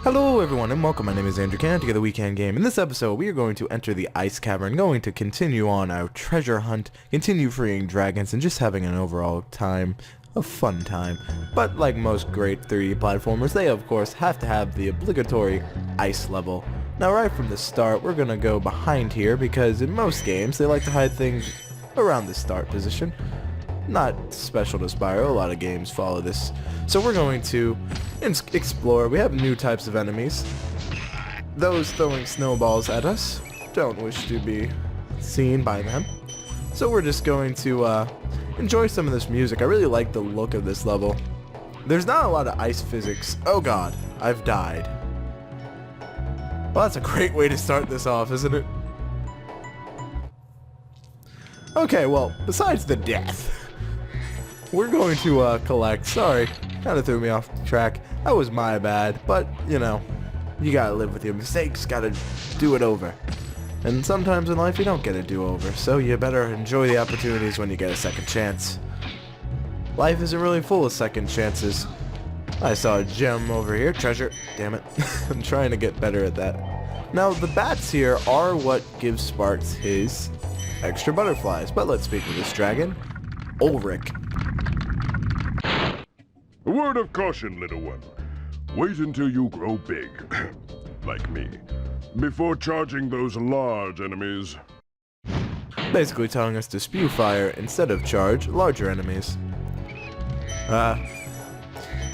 Hello everyone and welcome, my name is Andrew Can, together WeKanGame. In this episode we are going to enter the Ice Cavern, going to continue on our treasure hunt, continue freeing dragons, and just having an overall time, a fun time. But like most great 3D platformers, they of course have to have the obligatory ice level. Now right from the start we're going to go behind here because in most games they like to hide things around the start position. Not special to Spyro, a lot of games follow this. So we're going to explore. We have new types of enemies. Those throwing snowballs at us don't wish to be seen by them. So we're just going to enjoy some of this music. I really like the look of this level. There's not a lot of ice physics. Oh god, I've died. Well, that's a great way to start this off, isn't it? Okay, well, besides the death, we're going to collect. Sorry, kind of threw me off track. That was my bad, but you know, you gotta live with your mistakes, gotta do it over. And sometimes in life you don't get a do-over, so you better enjoy the opportunities when you get a second chance. Life isn't really full of second chances. I saw a gem over here, treasure, damn it. I'm trying to get better at that. Now the bats here are what gives Sparks his extra butterflies, but let's speak with this dragon, Ulrich. A word of caution, little one. Wait until you grow big, like me, before charging those large enemies. Basically telling us to spew fire instead of charge larger enemies.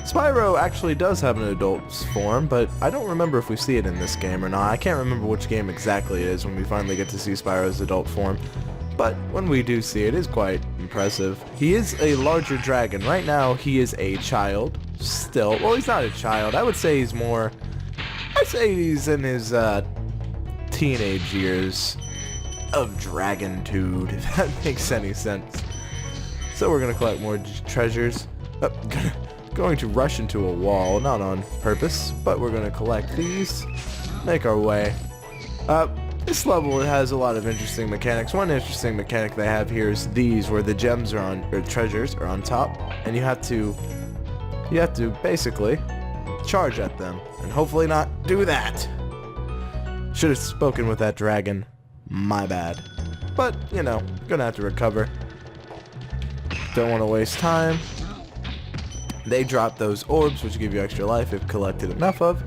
Spyro actually does have an adult's form, but I don't remember if we see it in this game or not. I can't remember which game exactly it is when we finally get to see Spyro's adult form. But when we do see it, it's quite impressive. He is a larger dragon. Right now, he is a child. Still. Well, he's not a child. I would say he's more... I'd say he's in his teenage years of dragontude, if that makes any sense. So we're going to collect more treasures. Going to rush into a wall, not on purpose, but we're going to collect these. Make our way. This level has a lot of interesting mechanics. One interesting mechanic they have here is these, where the gems are on, or treasures are on top, and you have to basically charge at them, and hopefully not do that. Should have spoken with that dragon. My bad. But, you know, gonna have to recover. Don't want to waste time. They drop those orbs, which give you extra life if collected enough of.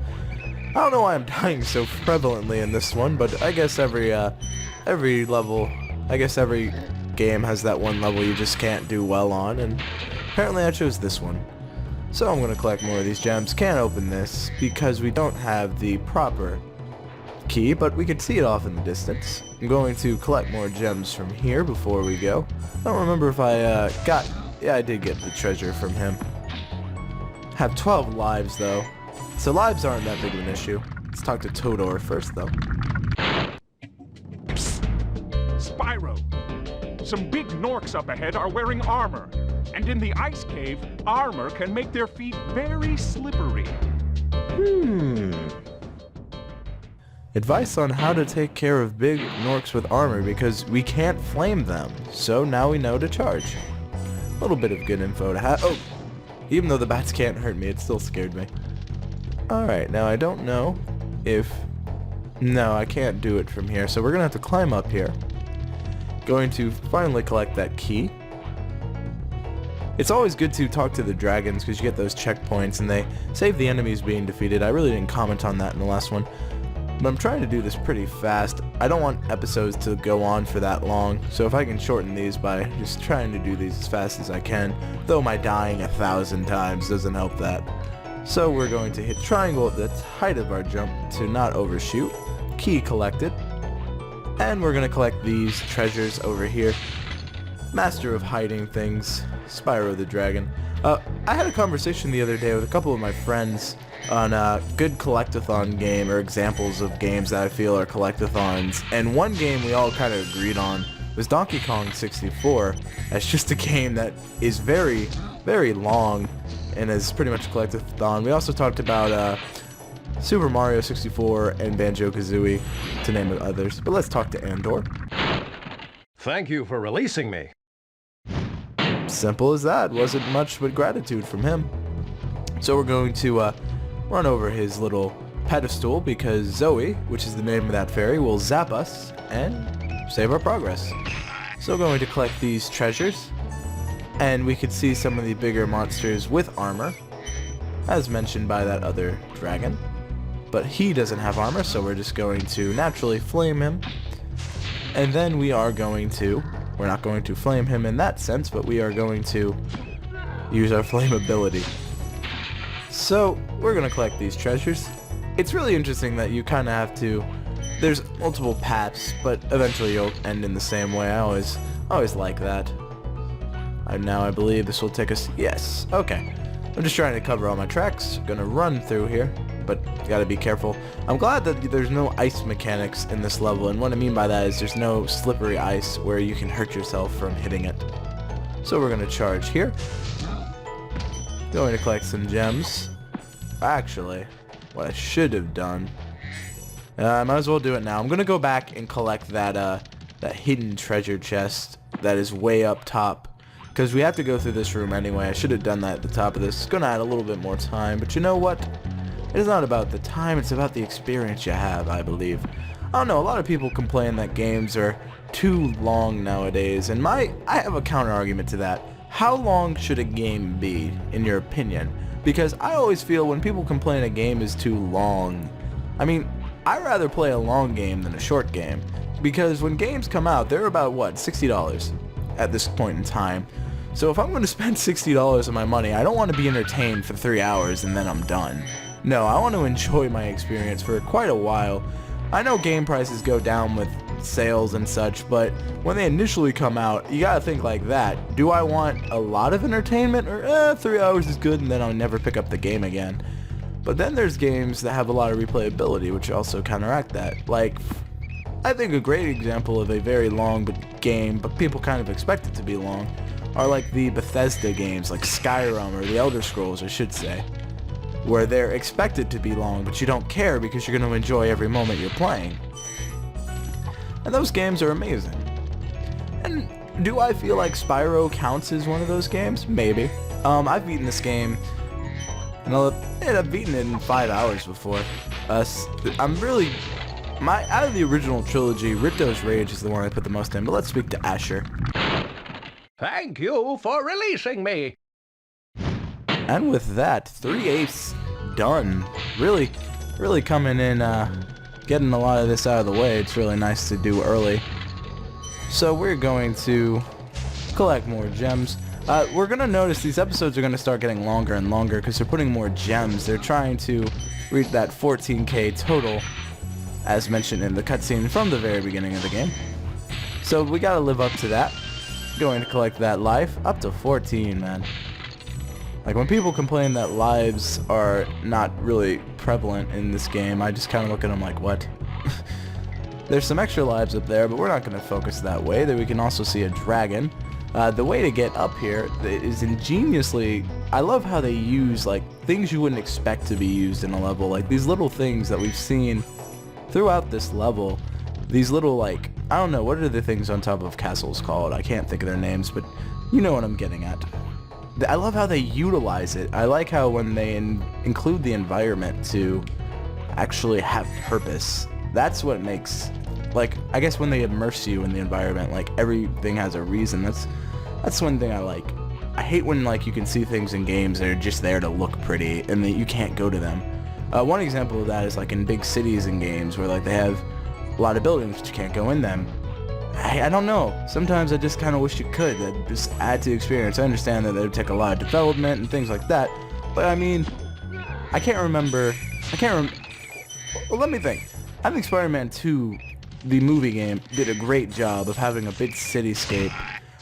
I don't know why I'm dying so prevalently in this one, but I guess every level, I guess every game has that one level you just can't do well on, and apparently I chose this one. So I'm going to collect more of these gems. Can't open this because we don't have the proper key, but we can see it off in the distance. I'm going to collect more gems from here before we go. I don't remember if I yeah, I did get the treasure from him. Have 12 lives though. So lives aren't that big of an issue. Let's talk to Todor first, though. Spyro, some big Norks up ahead are wearing armor. And in the ice cave, armor can make their feet very slippery. Advice on how to take care of big Norks with armor, because we can't flame them. So now we know to charge. A little bit of good info to have. Oh! Even though the bats can't hurt me, it still scared me. Alright, now I don't know if... No, I can't do it from here, so we're gonna have to climb up here. Going to finally collect that key. It's always good to talk to the dragons because you get those checkpoints and they save the enemies being defeated. I really didn't comment on that in the last one, but I'm trying to do this pretty fast. I don't want episodes to go on for that long, so if I can shorten these by just trying to do these as fast as I can, though my dying 1,000 times doesn't help that. So we're going to hit triangle at the height of our jump to not overshoot. Key collected. And we're going to collect these treasures over here. Master of hiding things, Spyro the Dragon. I had a conversation the other day with a couple of my friends on a good collectathon game, or examples of games that I feel are collectathons. And one game we all kind of agreed on was Donkey Kong 64. That's just a game that is very, very long and is pretty much a collectathon. We also talked about Super Mario 64 and Banjo-Kazooie, to name others. But let's talk to Andor. Thank you for releasing me. Simple as that. Wasn't much but gratitude from him. So we're going to run over his little pedestal because Zoe, which is the name of that fairy, will zap us and save our progress. So going to collect these treasures, and we could see some of the bigger monsters with armor, as mentioned by that other dragon. But he doesn't have armor, so we're just going to naturally flame him. And then we are going to, we're not going to flame him in that sense, but we are going to use our flame ability. So we're going to collect these treasures. It's really interesting that you kind of have to, there's multiple paths, but eventually you'll end in the same way. I always like that. Now I believe this will take us, yes, okay. I'm just trying to cover all my tracks. Gonna run through here, but gotta be careful. I'm glad that there's no ice mechanics in this level, and what I mean by that is there's no slippery ice where you can hurt yourself from hitting it. So we're gonna charge here. Going to collect some gems. Actually, what I should have done, I might as well do it now. I'm gonna go back and collect that hidden treasure chest that is way up top. Because we have to go through this room anyway. I should have done that at the top of this. It's going to add a little bit more time. But you know what? It is not about the time. It's about the experience you have, I believe. I don't know. A lot of people complain that games are too long nowadays. And I have a counter argument to that. How long should a game be, in your opinion? Because I always feel when people complain a game is too long, I mean, I'd rather play a long game than a short game. Because when games come out, they're about, what, $60 at this point in time. So if I'm going to spend $60 of my money, I don't want to be entertained for 3 hours and then I'm done. No, I want to enjoy my experience for quite a while. I know game prices go down with sales and such, but when they initially come out, you gotta think like that. Do I want a lot of entertainment, or 3 hours is good and then I'll never pick up the game again? But then there's games that have a lot of replayability, which also counteract that. Like, I think a great example of a very long game, but people kind of expect it to be long, are like the Bethesda games, like Skyrim or the Elder Scrolls, I should say, where they're expected to be long, but you don't care because you're going to enjoy every moment you're playing. And those games are amazing. And do I feel like Spyro counts as one of those games? Maybe. I've beaten this game, and I've beaten it in 5 hours before. I'm really... out of the original trilogy, Ripto's Rage is the one I put the most in, but let's speak to Asher. Thank you for releasing me. And with that, 3/8 done. Really coming in, getting a lot of this out of the way. It's really nice to do early. So we're going to collect more gems. We're going to notice these episodes are going to start getting longer and longer because they're putting more gems. They're trying to reach that 14K total, as mentioned in the cutscene from the very beginning of the game. So we gotta live up to that. Going to collect that life. Up to 14, man. Like, when people complain that lives are not really prevalent in this game, I just kind of look at them like, what? There's some extra lives up there, but we're not going to focus that way. There we can also see a dragon. The way to get up here is ingeniously... I love how they use, like, things you wouldn't expect to be used in a level. Like, these little things that we've seen throughout this level. These little, like, I don't know, what are the things on top of castles called? I can't think of their names, but you know what I'm getting at. I love how they utilize it. I like how when they include the environment to actually have purpose. That's what makes, like, I guess when they immerse you in the environment, like, everything has a reason. That's one thing I like. I hate when, like, you can see things in games that are just there to look pretty and that you can't go to them. One example of that is, like, in big cities in games where, like, they have a lot of buildings but you can't go in them. I don't know. Sometimes I just kind of wish you could. That'd just add to the experience. I understand that it would take a lot of development and things like that, but I mean, well, let me think. I think Spider-Man 2, the movie game, did a great job of having a big cityscape,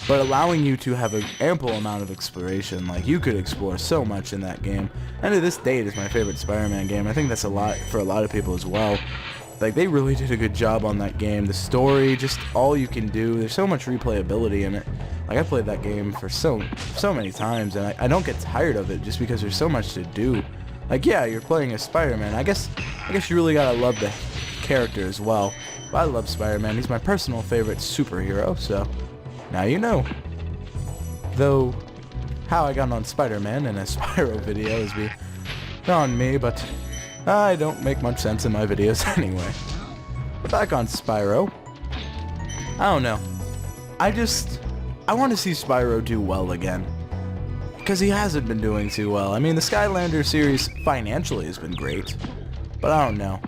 but allowing you to have an ample amount of exploration. Like, you could explore so much in that game, and to this date is my favorite Spider-Man game. I think that's a lot for a lot of people as well. Like, they really did a good job on that game. The story, just all you can do. There's so much replayability in it. Like, I played that game for so many times, and I don't get tired of it just because there's so much to do. Like, yeah, you're playing as Spider-Man. I guess you really gotta love the character as well. But I love Spider-Man. He's my personal favorite superhero, so now you know. Though, how I got on Spider-Man in a Spyro video is beyond me, but I don't make much sense in my videos anyway. But back on Spyro. I don't know. I want to see Spyro do well again. Because he hasn't been doing too well. I mean, the Skylanders series financially has been great. But I don't know.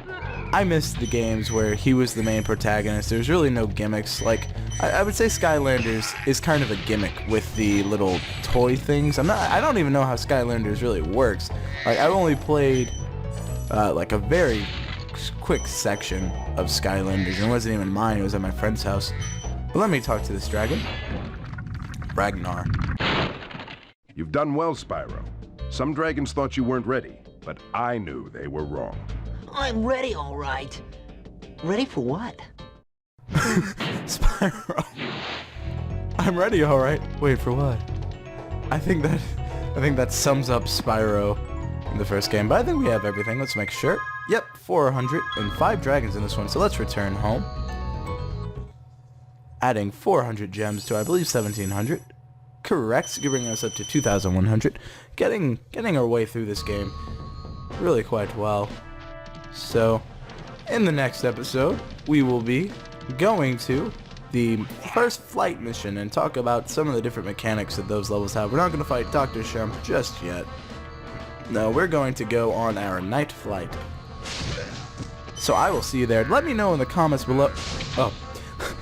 I missed the games where he was the main protagonist. There's really no gimmicks. Like, I would say Skylanders is kind of a gimmick with the little toy things. I don't even know how Skylanders really works. Like, I've only played like a very quick section of Skylanders. It wasn't even mine. It was at my friend's house. But let me talk to this dragon. Ragnar. You've done well, Spyro. Some dragons thought you weren't ready, but I knew they were wrong. I'm ready, all right. Ready for what? Spyro. I'm ready, alright. Wait, for what? I think that sums up Spyro in the first game, but I think we have everything. Let's make sure. Yep, 405 dragons in this one, so let's return home. Adding 400 gems to, I believe, 1,700. Correct, bringing us up to 2,100. Getting our way through this game really quite well. So, in the next episode, we will be going to the first flight mission and talk about some of the different mechanics that those levels have. We're not going to fight Dr. Shemp just yet. No, we're going to go on our night flight. So I will see you there. Let me know in the comments below. Oh,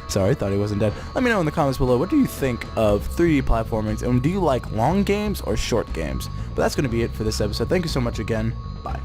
sorry, thought he wasn't dead. Let me know in the comments below, what do you think of 3D platformings, and do you like long games or short games? But that's going to be it for this episode. Thank you so much again. Bye.